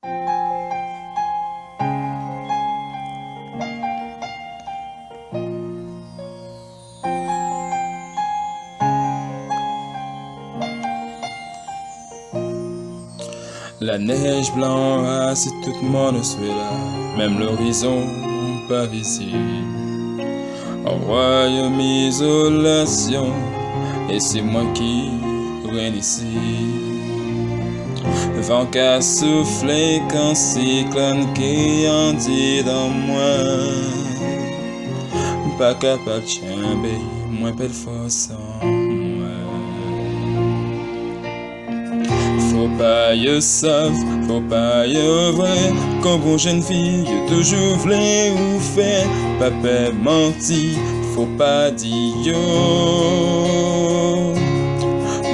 La neige blanche, tout le monde soit là, même l'horizon pas visible. En royaume isolation, et c'est moi qui règne ici. Le vent qu'a soufflé quand cyclone qui en dit dans moi. Pas capable de chamber, moins belle force en moi. Faut pas y sauve, faut pas y vrai. Quand bon jeune fille, toujours voulait ou fait. Papa menti, faut pas dire yo.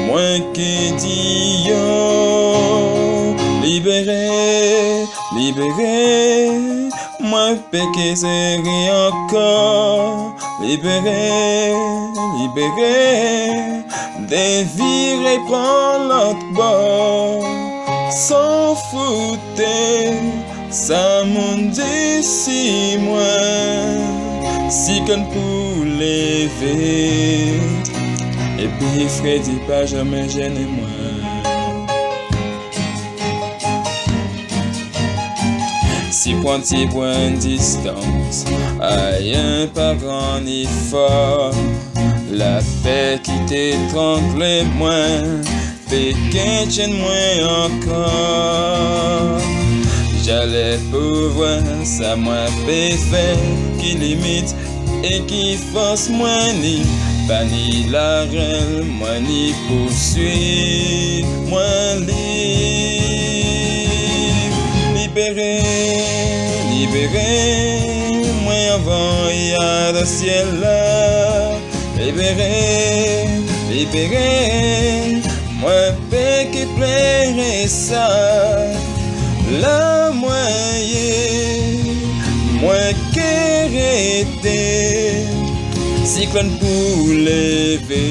Moins que dit yo. Libéré, libéré. Moins péché c'est rien encore. Libéré, libéré. Dévirer prendre l'autre bord. S'en foutre, ça m'en dit si moins. Si qu'on pour lever. Et puis Freddy pas jamais gêné moi. Si pointier point distance, aïe un pas grand ni fort. La paix qui t'étrangle moins, Pékin tienne moins encore. J'allais pouvoir, ça moi fait qui limite et qui force moins ni pas ni la reine, moi ni poursuit, moins libre. Libéré, libéré, moins avant il y a le ciel là. Libéré, libéré, moi paix qui plairait ça. La moyenne, moi qui était, cyclone pour lever.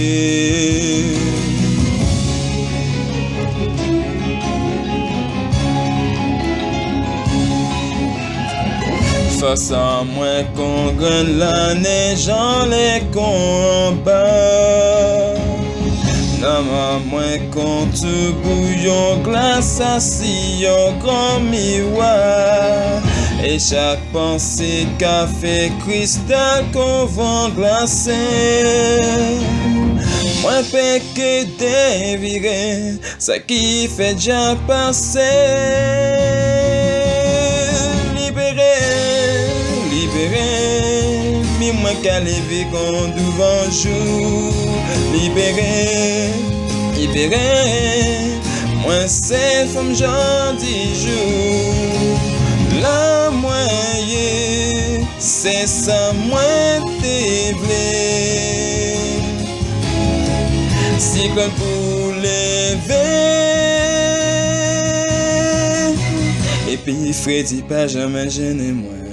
Face à moi qu'on gagne la neige en les combats. Non, moins qu'on te bouillon glace assis au grand miroir. Et chaque pensée café cristal qu'on vend glacé. Moi péché déviré, ça qui fait déjà passer. Libéré, mi moi qu'à lever quand devant jour. Libéré, libéré, moi c'est femme j'en dis jour. La moyenne, c'est ça moi t'es blé. Cyclone pour lever. Et puis Freddy pas jamais gêné moi.